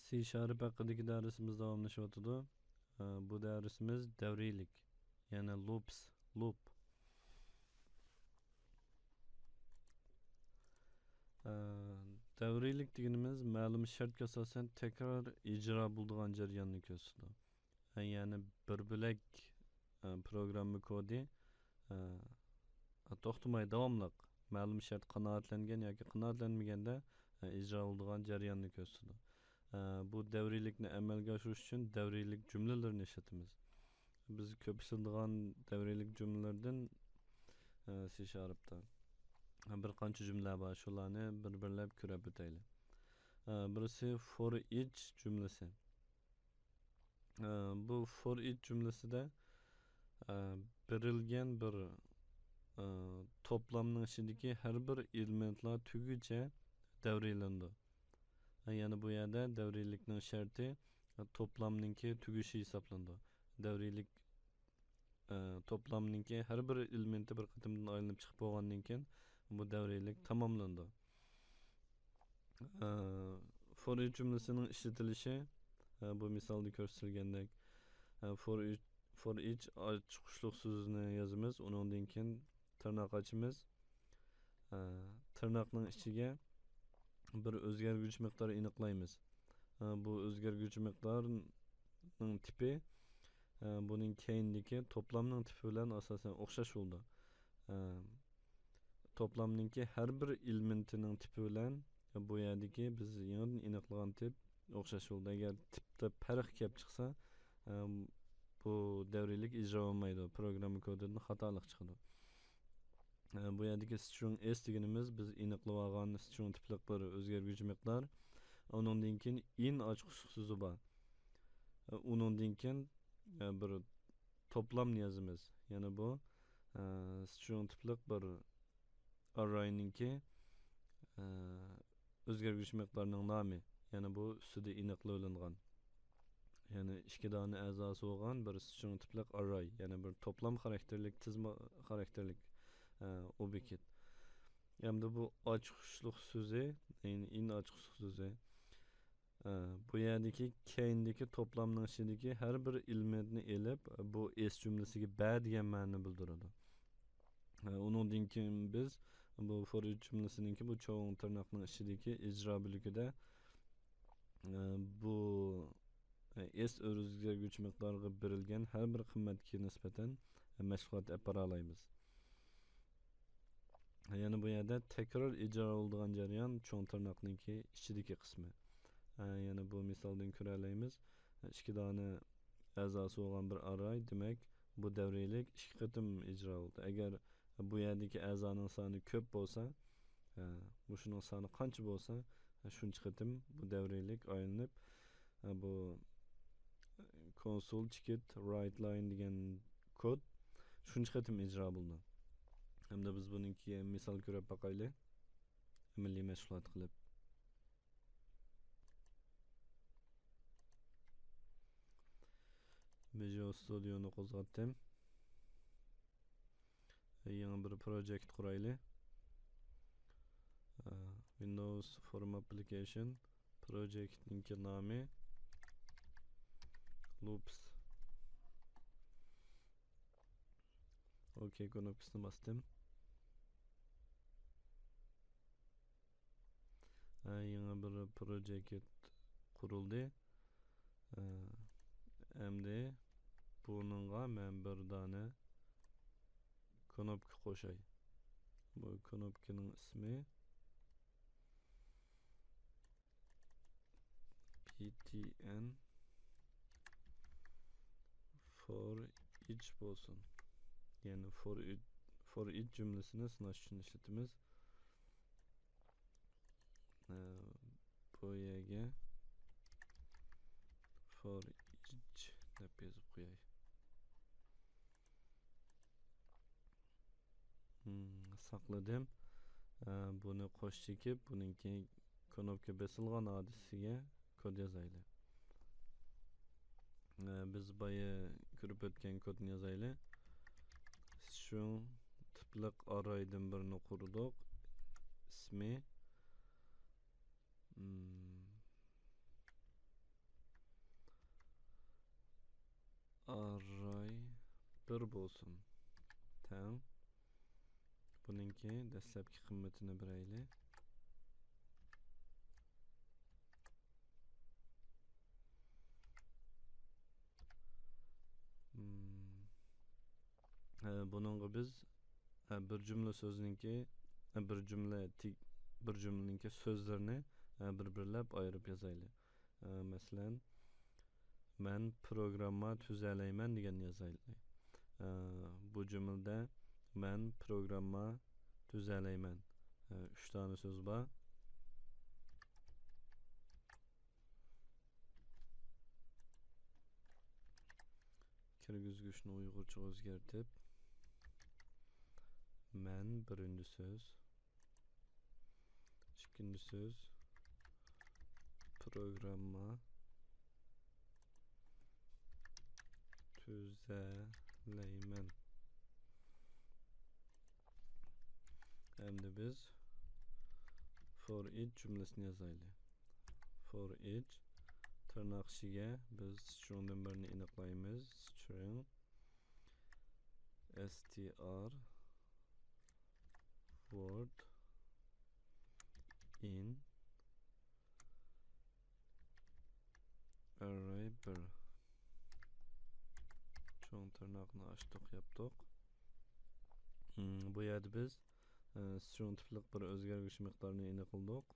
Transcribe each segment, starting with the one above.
C Sharp haqidagi darsimiz davomlashyotidi. Bu darsimiz davriylik, ya'ni loop. Davriylik deganimiz ma'lum shartga asosan takror ijro bo'ladigan jarayonni ko'rsatadi. Ya'ni bir bo'lak programma kodi to'xtamay davomli ma'lum shart qanoatlangan yoki qanoatlanmaganda ijro bo'ladigan jarayonni ko'rsatadi. Bu davriylikni amalga oshirish uchun davriylik jumlalarini ishlatamiz. Biz ko'p ishlatadigan davriylik jumlalardan C Sharp'da bir qancha jumla bor. Shularni bir-birlab ko'rib o'taylik. Birisi for each jumlasi. Bu for each jumlasida berilgan bir to'plamning ichidagi har bir elementlar tuguncha davriylandi. Yani bu yerda davriylikning sharti to'plamninki tugishi hisoblandi. Davriylik to'plamninki har bir elementi bir qatimdan aylanib chiqib bo'lgandan keyin bu davriylik tamomlandi. For each jumlasining ishlatilishi bu misolda ko'rsatilgandek for each ochiq so'zni yozamiz. Undan keyin tirnoq ochamiz. Tirnoqning ichiga bir o'zgarguvchi miqdor aniqlaymiz. Bu o'zgarguvchi miqdorning tipi buning keyindagi to'plamning tipi bilan asosan o'xshash bo'ldi. To'plamningki har bir elementining tipi bilan bu yerdagi biz yana aniqlagan tip o'xshash bo'ldi. Agar tipda farq kelib chiqsa, bu davriylik ijro bo'lmaydi. Programma kodidan xatolik chiqadi. Bu yerdagi string s deganimiz biz aniqlab olgan string tipli bir o'zgarguvchi miqdor. Undan keyin in ochiq so'zi bor. Undan keyin bir to'plamni yozamiz. Ya'ni bu string tipli bir array'ninki o'zgarguvchi miqdorining nomi. Ya'ni bu ustida aniqlangan. Ya'ni ikki dona a'zosi bo'lgan bir string tipli array, ya'ni bir to'plam xarakterlik, tizma xarakterlik obyekt. Hamda bu ochiqlik so'zi, ya'ni in ochiqlik so'zi. Bu yerdagi keyindagi to'plamning ichidagi har bir elementni elib, bu s jumlasiga ba degan ma'noni bildiradi. Undan keyin biz bu for each jumlasiningki bu cho'ng tirnoqning ichidagi ijro bo'ligida bu s o'zgarguvchi miqdoriga berilgan har bir qiymatga nisbatan mashg'ulot apara olamiz. Yani bu yerda takror ijro bo'ladigan jarayon cho'ng tirnoqningki ichidagi qismi. Yani bu misoldan ko'ra olamiz. Ikki dona a'zosi bo'lgan bir array, demak bu davriylik ikki qatim ijro bo'ldi. Agar bu yerdagi a'zoning soni ko'p bo'lsa, bu shuning soni qancha bo'lsa, shuncha qatim bu davriylik aylanib bu console ticket write line degan kod shuncha qatim ijro bo'ldi. Hamda biz buningki misol ko'rib boqaylik. Milliy mashg'ulot qilib. Visual Studio'ni qo'zg'atdim. Yangi bir project quraylik. Windows Form Application projectning nomi Loops. OK knopkasini bosdim. Yangi bir project qurildi. Endi buningga men bir dona knopka qo'shay. Bu knopkaning ismi ptn for each bo'lsin. Ya'ni for each jumlasini sinash uchun ishlatamiz. Bu yerga for each deb yozib qo'yay. Saqladim. Buni qo'sh chekib, buningki knopka bosilgan adresiga kod yozaylik. Biz boya ko'rib o'tgan kodni yozaylik. Shu tipliq arraydan birini qurdik. Ismi 1 bo'lsin. Tang. Buningki dastlabki qiymatini beraylik. Buningga biz bir jumla so'zninki bir jumlaninki so'zlarini bir-birlab ayirib yozaylik. Masalan, men programma tuzalayman degan yozaylik. Bu jumlada men programma tuzalayman. 3 tane söz var. Kirgizgichni Uyg'urcha o'zgartib, men birinchi söz, ikkinchi söz programma tuzalayman. Endi biz for each jumlasini yozaylik. For each tırnaq ichiga biz stringdan birini aniqlaymiz. String str word in array 1. Cho'ng tırnaqni ochdik, yapdik. Bu yerda biz string tipli bir o'zgargich miqdorini aniqladik.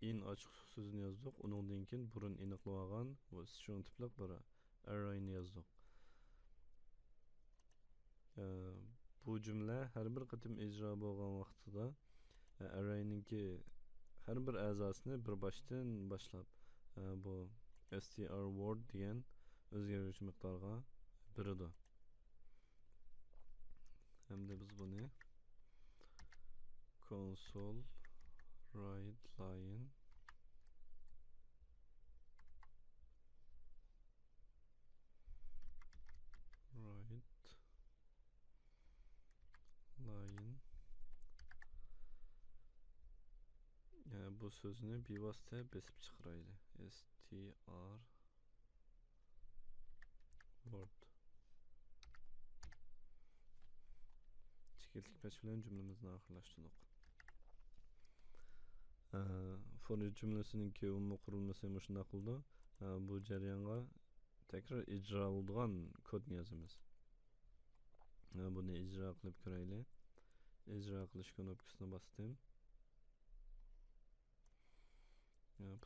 In ochiq so'zini yozdik. Uningdan keyin burun aniqlab olgan bu string tipli bir arrayni yozdik. Bu jumla har bir qatim ijro bo'lgan vaqtida arrayninki har bir a'zosini bir boshdan boshlab bu str word degan o'zgaruvchi miqdorga beradi. Hamda biz buni console write line bu so'zni bevosita besib chiqaraylik. str word chekitlik pash bilan jumlamizni oxirlashtirdik. For jumlasininki umumiy qurilmasi ham shunday qildi. Bu jarayonga tekrar ijro bo'lgan kodni yozamiz. Buni ijro qilib ko'raylik. Ijro qilish knopkasini bosdim.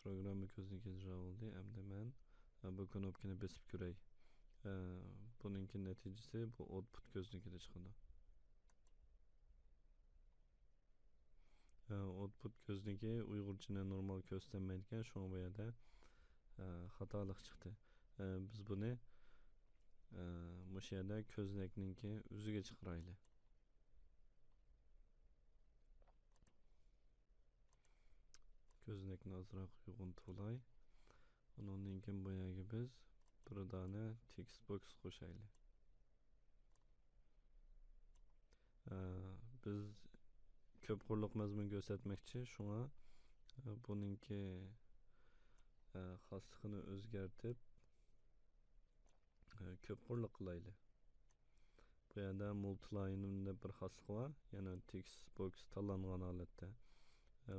Programma ko'zniga ijro bo'ldi. Endi men bu knopkani bosib ko'ray. Buningki natijasi bu output ko'znikida chiqadi. Output ko'zniki Uyg'urchani normal ko'rsatilmaydigan, shu bu yerda xatolik chiqdi. Biz buni mush yerda ko'znakninki o'ziga chiqaraylik. Ko'znakni ozroq uyg'untirlay. Undan keyin bu yerga biz bir dona text box qo'shaylik. Biz ko'p qurliq mazmun ko'rsatmoqchi, shunga buningki xosligini o'zgartib ko'p qurliq qilaylik. Bu yerda multiline deb bir xoslik bor, yana text box tanlangan holatda.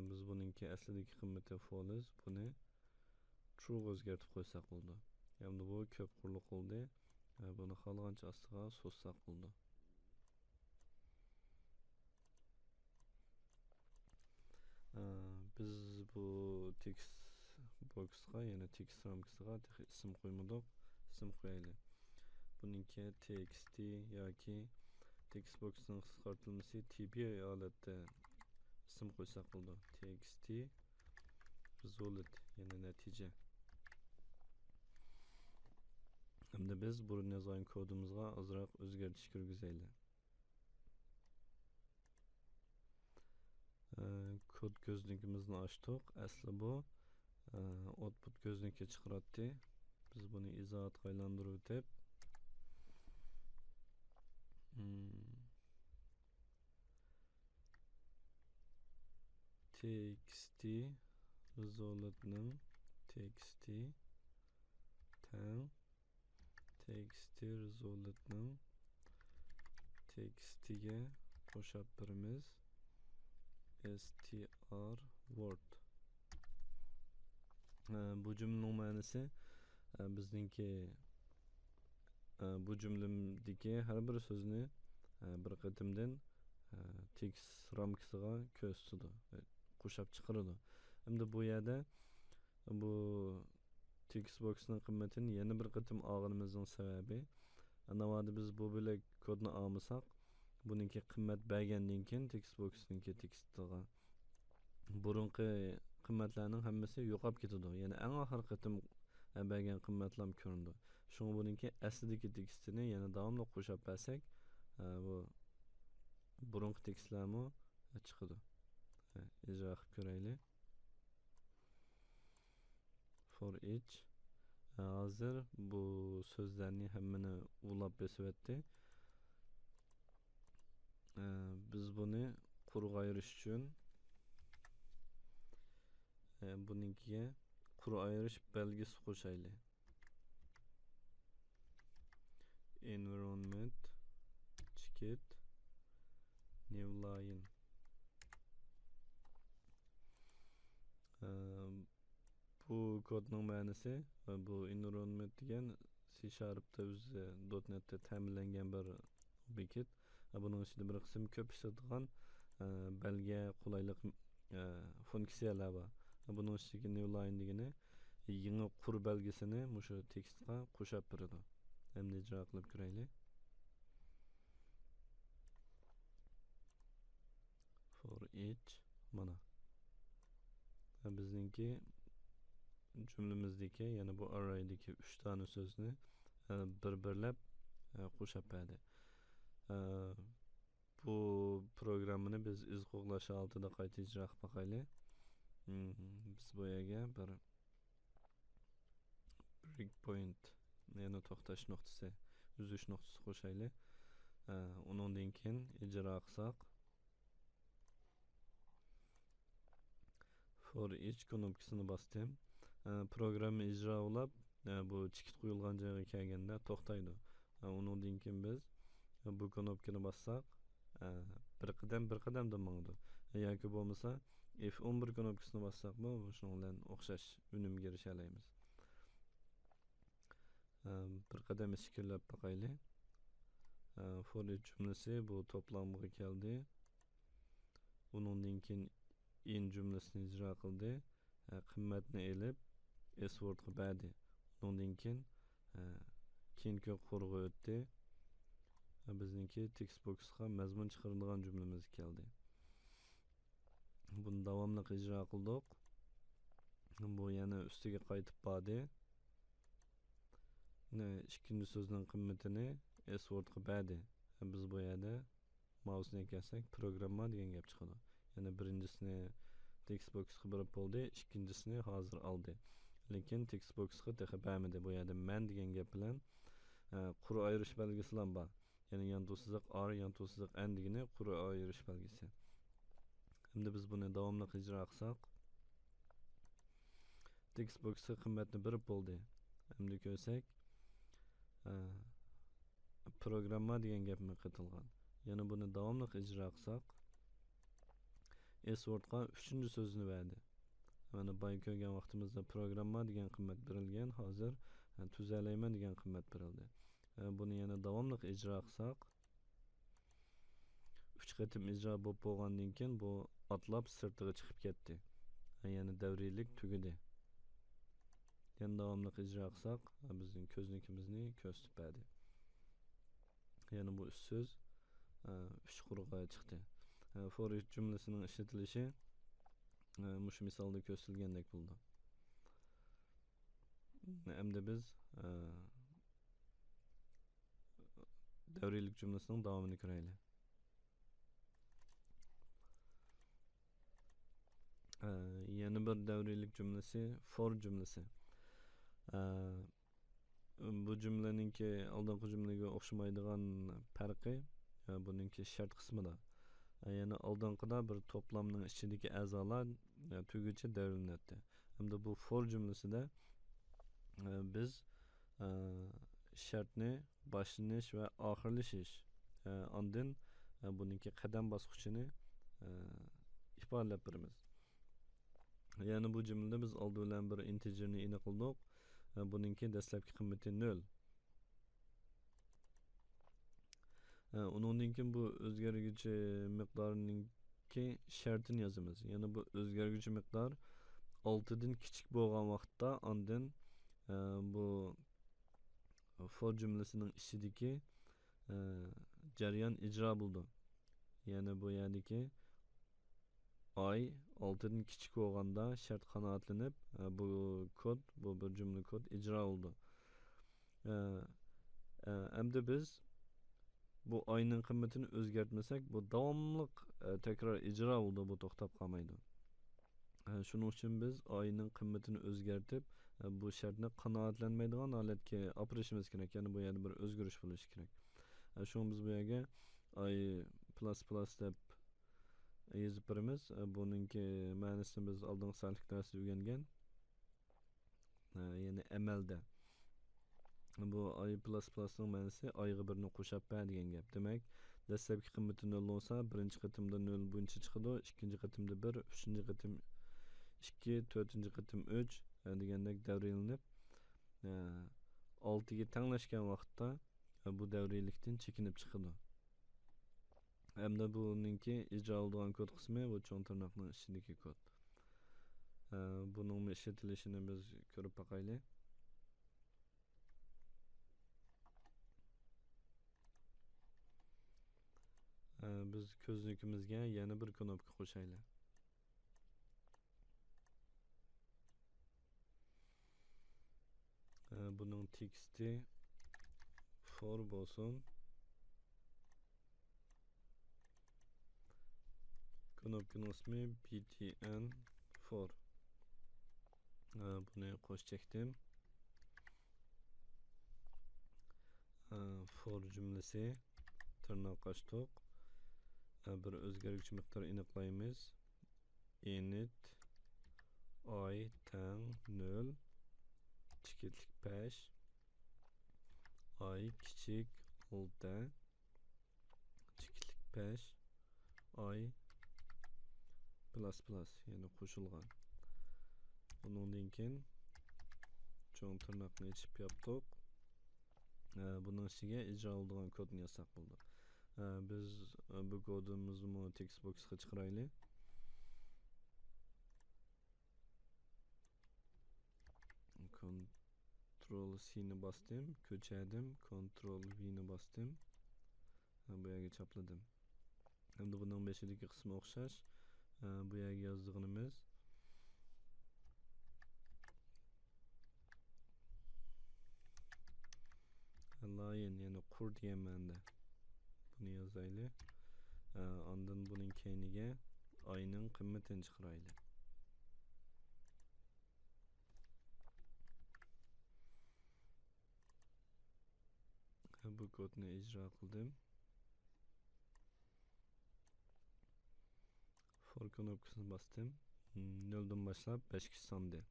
Biz buningki aslidagi qiymati false, buni true o'zgartib qo'ysak bo'ldi. Endi bu ko'p qurliq bo'ldi. Buni xohlagancha ostiga so'zsak bo'ldi. Biz bu text boxga, yana text ramkasiga ism qo'ymadik. Ism qo'yaylik. Buningki txt yoki text boxning qisqartirilmasi tb holatda ism qo'ysak bo'ldi. Txt result, yana natija. Endi biz burun yozgan kodimizga ozroq o'zgartish kirgizaylik. Kod ko'znikimizni ochdik. Asli bu output ko'zniki chiqaratdi. Biz buni izohatga aylantirib o'tib txt resultning txt tang Teksti resolutning tekstiga qo'shib birimiz str word. Bu cümlenin ma'nosi bizningki bu cümlemdagi har bir so'zni bir qatimdan tekst ramkasiga ko'z tutadi, qo'shib chiqaradi. Hamda bu yerda bu text boxning qimmatini yana bir qatim olganimizning sababi, navoda biz bu bo'lak kodni olmasak, buningki qimmat bergandan keyin text boxningki tekstiga burunqi qimmatlarning hammasi yo'qolib ketadi. Ya'ni eng oxir qatim bergan qimmatlar ko'rindi. Shunga buningki aslidagi tekstini yana davomli qo'shib bersak, bu burunqi tekstlarmi chiqadi. Ijro qilib ko'raylik. For each. Hozir bu so'zlarni hammani ulab besibdi. Biz buni quruq ayirish uchun buningkiga quruq ayirish belgisi qo'shaylik. Environment cheket new line. Bu kodning ma'nosi, bu environment degan C# da o'zi .NET da ta'minlangan bir obyekt. Buning ichida bir qism ko'p ishlatilgan belga qulaylik funksiyalar bor. Buning ichidagi new line degani yangi qur belgisini mushu tekstga qo'shib beradi. Endi ijro qilib ko'raylik. For each mana. Bizningki cümlemizdeki, yani bu arraydaki 3 tane sözünü bir-birlab qo'shib berdi. Bu programmani biz iz qo'g'lashi altida qayta ijro qilib boqaylik. Biz bu yerga bir breakpoint, yani to'xtash nuqtasi, uzish nuqtasi qo'shaylik. Undan keyin ijro qilsak, for each knopkasini bosdim. Programma ijro bo'lib, bu chekit qo'yilgan joyga kelganda to'xtaydi. Undan keyin biz bu knopkani bossak, bir qadam demangdi. Yoki bo'lmasa F11 knopkasini bossakmi, shunga bilan o'xshash unumga erisha olamiz. Bir qadam ichkirlab boqaylik. For each cümlesi bu to'plamga keldi. Undan keyin in cümlesini ijro qildi. Qimmatni elib S-wordga berdi. Undan keyin keyingi qurg'i o'tdi. Bizningki text boxga mazmun chiqarilgan cümlemiz keldi. Buni davomli ijro qildik. Bu yana ustiga qaytib bordi. Ikkinchi so'zning qimmatini S-wordga berdi. Biz bu yerda mouse'ni kelsak, programma degan gap chiqadi. Yana birinchisini text boxga berib bo'ldi, ikkinchisini hozir oldi. Lekin text boxga texi bermadi. Bu yerda man degan gap bilan quruq ayirish belgisi ham bor. Ya'ni yanto'siziq R, yanto'siziq N degani quruq ayirish belgisi. Endi biz buni davomli ijro qilsak, text boxga qimmatni berib bo'ldi. Endi ko'rsak, programma degan gapni qitilgan. Yana buni davomli ijro qilsak, S-wordga 3-chi so'zni berdi. Mana boya ko'rgan vaqtimizda programma degan qimmat berilgan, hozir tuzalayman degan qimmat berildi. Buni yana davomli ijro qilsak, 3 qatim ijro bo'lib bo'lgandan keyin bu atlab sirtiga chiqib ketdi. Ya'ni davriylik tugadi. Yana davomli ijro qilsak, bizning ko'znikimizni ko'rsatib berdi. Ya'ni bu 3 so'z 3 quruqqa chiqdi. For each cümlesinin işletilishi mushu misolda ko'rsatilgandek bo'ldi. Endi biz davriylik cümlesining davomini ko'raylik. Yana bir davriylik cümlesi for cümlesi. Bu cümleninki oldingi cümlege o'xshamaydigan farqi buningki shart qismida. Yani oldinqida bir to'plamning ichidagi a'zolar tuguncha davrinadi. Hamda bu for cümlesida biz shartni boshlanish va oxirlashish, ondan buniki qadam bosqichini ifodalab beramiz. Ya'ni bu jumlada biz oldi bilan bir integerni aniqladik. Buningki dastlabki qiymati 0. Uningdan keyin bu o'zgarguvchi miqdorningki shartini yozamiz. Ya'ni bu o'zgarguvchi miqdor 6 dan kichik bo'lgan vaqtda ondan bu for jumlasining ichidagi jarayon ijro bo'ldi. Ya'ni bu yerdagi ay 6 dan kichik bo'lganda shart qanoatlanib bu kod, bu bir jumla kod ijro bo'ldi. Endi biz bu ayning qiymatini o'zgartmasak, bu davomliq takror ijro bo'ldi, bu to'xtab qolmaydi. Shuning uchun biz ayning qiymatini o'zgartib, bu shartni qanoatlanmaydigan holatga olib kirishimiz kerak. Ya'ni bu yerda bir o'zgarish bo'lishi kerak. Shuni biz bu yerga ay plus deb yozib beramiz. Buningki ma'nosini biz oldingi sonlik darsida o'rgangan. Ya'ni amalda bu ay ning ma'nosi ayga birni qo'shib ber degan gap. Demak, dastlabki qiymati 0 bo'lsa, birinchi qatimda 0 buncha chiqadi, ikkinchi qatimda 1, uchinchi qatim 2, to'rtinchi qatim 3 degandek davrilanib 6 ga tenglashgan vaqtda bu davriylikdan chekinib chiqadi. Hamda buningki ijro bo'lgan kod qismi bu cho'ng tirnoqning ichidagi kod. Buning ishlatilishini biz ko'rib boqaylik. Biz ko'znikimizga yana bir knopka qo'shaylik. Buning teksti for bo'lsin. Knopkaning ismi btn for. Buni qo'shib chekdim. For jumlasi tirnoq ochdik. Bir o'zgaruvchi miqdor aniqlaymiz. Init ay teng 0 chekitlik 5 ay kichik 6 chekitlik 5 ay plus ya'ni qo'shilgan. Bundan keyin cho'ng tirnoqni ichib yapdik. Buning ichiga ijro bo'lgan kodni yozsak bo'ldi. Biz bu kodimizni text boxga chiqaraylik. Ctrl C ni bosdim, ko'chadim, Ctrl V ni bosdim. Bu yerga chapladim. Endi buning beshidagi qismi o'xshash. Bu yerga yozdig'imiz line, ya'ni qur degan ma'noda. Buni yozaylik. Ondan buning keyiniga ayning qiymatini chiqaraylik. Bu kodni ijro qildim. For knopkasini bosdim. 0 dan boshlab 5 ga sondi.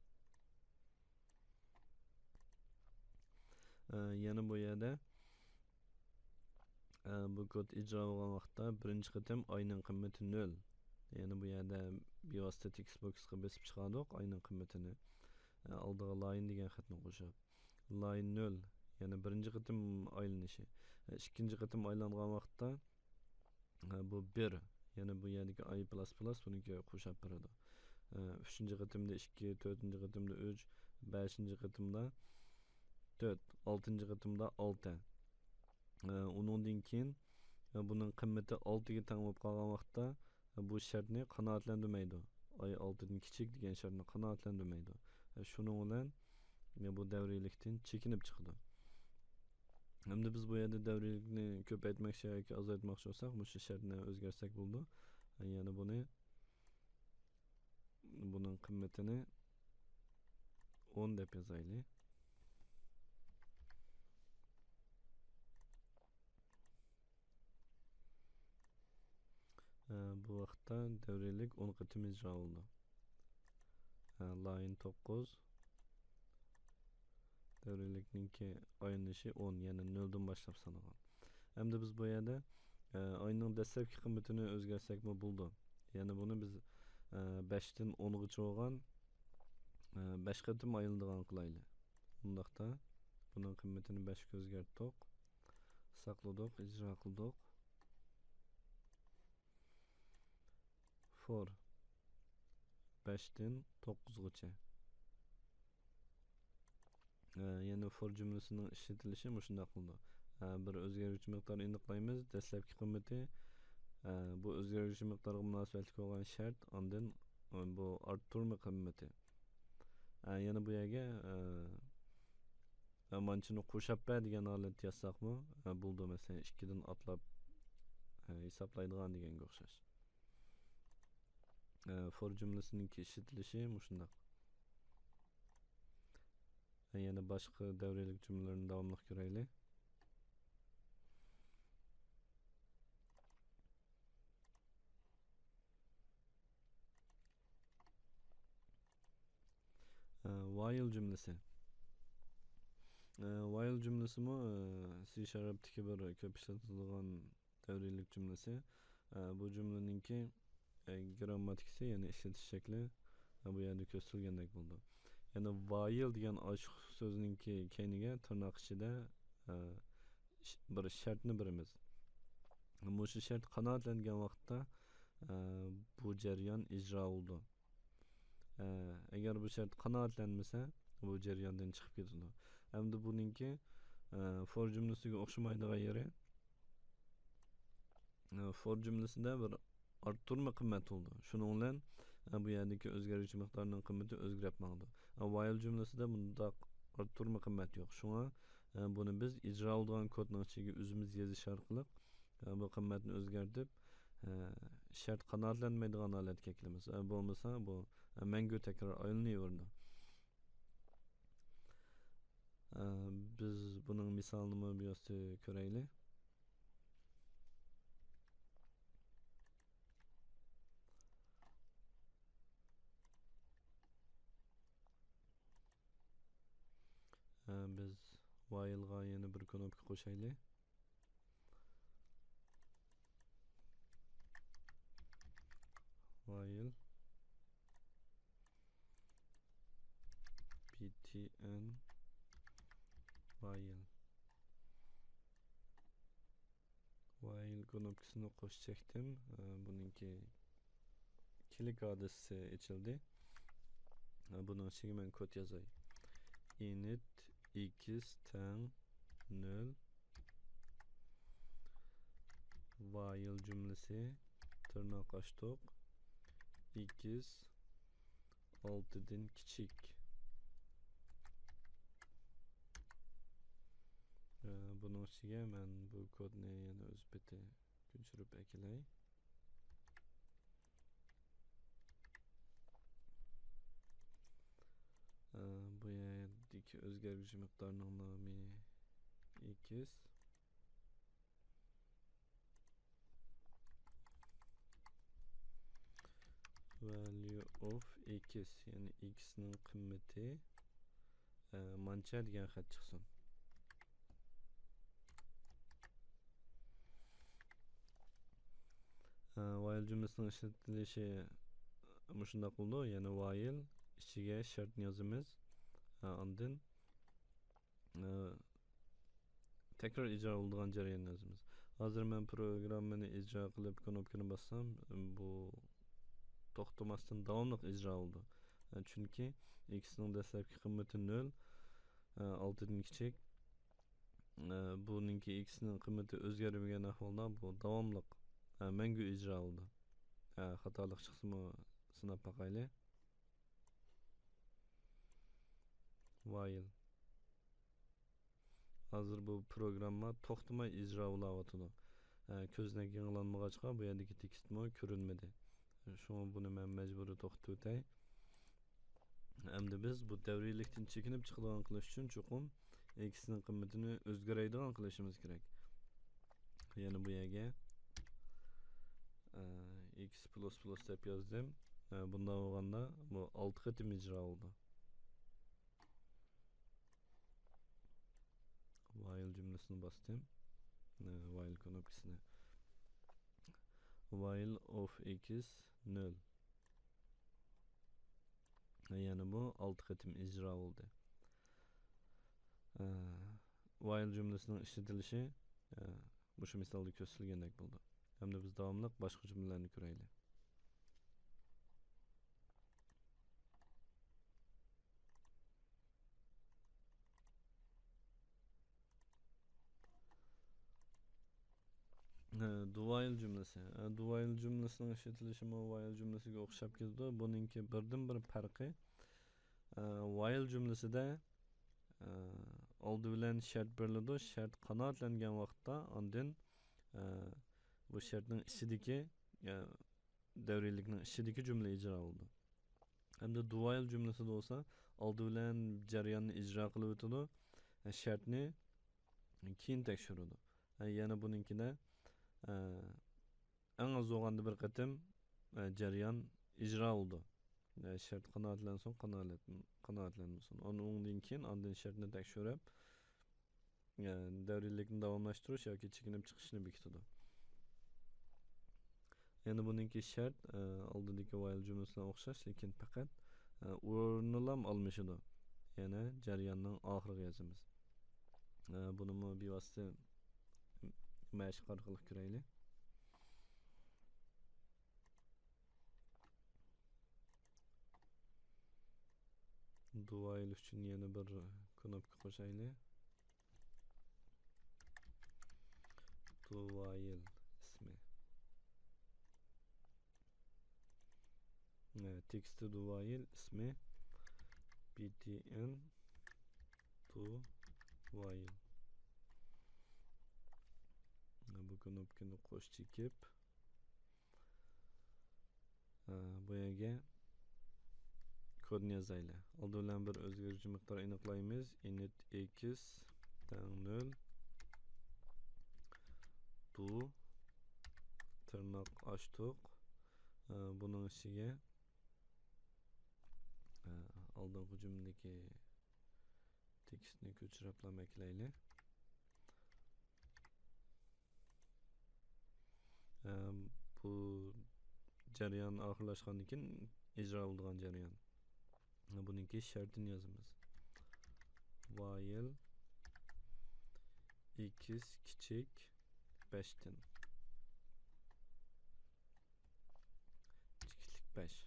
Yana bu yerda bu kod ijro bo'lgan vaqtda birinchi qatim ayning qiymati 0. Ya'ni bu yerda bevosita text boxga bosib chiqardik ayning qiymatini. Oldiga line degan xatni qo'shib. Line 0, ya'ni birinchi qatim aylanishi. Ikkinchi qatim aylangan vaqtda bu 1, ya'ni bu yerdagi ay plus buniki qo'shib beradi. Uchinchi qatimda 2, to'rtinchi qatimda 3, beshinchi qatimda 4, oltinchi qatimda 6. Undan keyin buning qiymati 6 ga teng bo'lib qolgan vaqtda bu shartni qanoatlantirmaydi. Ay 6 dan kichik degan shartni qanoatlantirmaydi. Shuning bilan bu davriylikdan chekinib chiqdi. Endi biz bu yerda davriylikni ko'paytmoqchi yoki azaytmoqchi bo'lsak, bu shartni o'zgartsak bo'ldi. Ya'ni buning qiymatini 10 deb yozaylik. Bu vaqtda davriylik 10 qatim ijro bo'ldi. Line 9 Davriylikninki aylanışı 10, yani 0'dan başlap sanagan. Hamda biz bu yerda ayning dastlabki qiymatini o'zgartsakmi bo'ldi. Ya'ni buni biz 5 dan 10 gacha bo'lgan 5 qatim aylanadigan qilayli. Bundaqda buning qiymatini 5 ga o'zgartdik. Saqladik, ijro qildik. For 5 dan 9 gacha. Yani for cümlesinin işletilişi muşundaq qildi. Bir o'zgaruvchi miqdorni aniqlaymiz. Dastlabki qiymati bu o'zgaruvchi miqdorga munosabatli bo'lgan shart, ondan bu orttirma qiymati. Yana bu yerga manchini qo'shab degan holat yazsaqmi bo'ldi. Masalan 2 dan atlab hisoblaydigan deganga o'xshash. For cümlesinin işletilishi muşundaq. Yana boshqa davrilik jumlalarni davomli ko'raylik. While cümlesi. While cümlesi mi C Sharp'taki bir köp işletildiğin davrilik cümlesi. Bu cümleninki grammatikisi, yani işletiş şekli bu yerde gösterilgandek bo'ldi. Yani while degan ochiq so'zninki keyniga tirnoq ichida bir shartni birimiz. Bu shart qanoatlangan vaqtda bu jarayon ijro bo'ldi. Agar bu shart qanoatlanmasa, bu jarayondan chiqib ketadi. Hamda buningki for jumlasiga o'xshamaydigan yeri for jumlasida bir orttirma qiymat bo'ldi. Shuning bilan bu yerdagi o'zgaruvchi miqdorning qiymati o'zgarib maqdi. While jumlasida bundaq orttirma qiymat yo'q. Shunga buni biz ijro bo'lgan kodning ichiga o'zimiz yozish orqali bu qiymatni o'zgartib shart qanoatlanmaydigan holatga kelamiz. Bo'lmasa bu mangu takror aylanaveradi. Biz buning misolini bu yerda ko'raylik. Biz while'ga yana bir knopka qo'shaylik. While btn while knopkasini qo'shacakdim. Buningki kilik adresi açıldı. Bunun ichiga men kod yozay. Init x teng 0 while cümlesi tırnak açtık x 6'dan kichik. Bunun ichiga men bu kodni yana o'z beti ko'chirib eklay. Bu yerdagi o'zgaruvchi miqdorning nomi x. Value of x, yani x'ning qiymati mancha degan xat chiqsin. While cümlesinin işletilishi shunday bo'ldi. Yani while ichiga shartni yozamiz. Ondan tekrar ijro bo'ladigan jarayonni yozamiz. Hozir men programmani ijro qilib knopkani bassam, bu to'xtamasdan davomli ijro bo'ldi. Chunki x ning dastlabki qiymati 0, 6 dan kichik. Buningki x ning qiymati o'zgarmagan ahvolda bu davomli mangu ijro bo'ldi. Xatolik chiqsa sinab boqaylik. While hozir bu programma to'xtamay ijro bo'layotdi. Ko'zdan yanglanmag'achqa bu yerdagi tekstmi ko'rinmadi. Shunga buni men majburiy to'xtatib o'tay. Endi biz bu davriylikdan chekinib chiqadigan qilish uchun chuqum x ning qiymatini o'zgaraydigan qilishimiz kerak. Yana bu yerga x++ deb yozdim. Bundan bo'lganda bu 6 qatim ijro bo'ldi. while cümlesini bastım. While knopkasını. While of x 0. Yani bu 6 qitim icra oldu. While cümlesinin işletilişi bu şu misalda gösterilgендek buldu. Hem de biz davamlıq başka cümlelerini göreyli. Do while cümlesi. Do while cümlesinin işletilişi while cümlesiga o'xshab ketdi. Buningki birdan-bir farqi while cümlesida oldi bilan shart beriladi. Shart qanoatlangan vaqtda ondan bu shartning ichidagi davriylikning ichidagi jumla ijro bo'ldi. Hamda do while cümlesida bo'lsa oldi bilan jarayonni ijro qilib o'tadi. Shartni keyin tekshiradi. Yana buninkida eng az bo'lganda bir qatim jarayon ijro bo'ldi. Shart qanoatlansin, qanoatlanmasin. Ondan keyin ondan shartni tekshirib davriylikni davomlashtirish yoki chekinib chiqishni bekitadi. Yani bununki shart oldidagi while cümlesine o'xshash, lekin faqat o'rnini ham almashidi. Yani jarayonning oxiriga yozamiz. Buni bevosita mashq orqali ko'raylik. Do while uchun yana bir knopka qo'shaylik. Do while ismi. Teksti do while ismi btn do while. Bu knopkani qo'shib chekib bu yerga kodni yozaylik. Oldi bilan bir o'zgaruvchi miqdor aniqlaymiz. Init x tang 0 do tırnak açtık. Bunun ichiga oldingi jumladagi tekstni ko'chirib eklaylik. Bu jarayon oxirlashgandan keyin ijro bo'lgan jarayon. Buningki shartini yozamiz. While x kichik 5'ten. Kichiklik 5.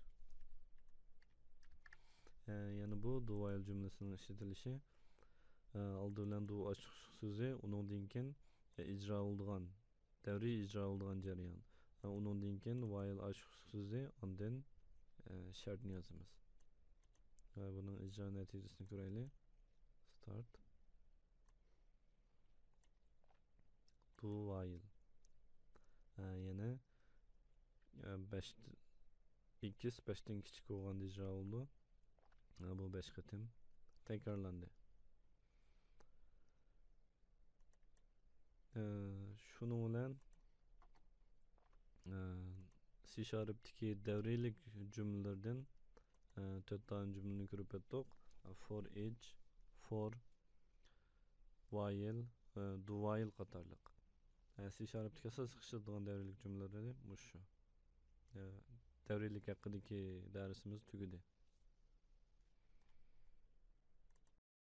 Yani bu do while cümlesinin işletilishi oldi bilan do ochiq so'zi, undan keyin ijro bo'lgan davriy ijro bo'lgan jarayon. Undan keyin while ochiq so'zi, ondan shartni yozamiz. Bunun icra neticesini ko'raylik. Start. Do while. Yana 5 x 5'ten kichik bo'lganda ijro bo'ldi. Bu 5 qitim takrorlandi. Şunu bilan C Sharp'taki davriylik cümlelerden 4 tane cümleni ko'rib o'tdik. For each, for, while, do while qatorliq. C Sharp'taki asos ishlatadigan davriylik cümleleri bu shu. Davriylik haqidagi darsimiz tugadi.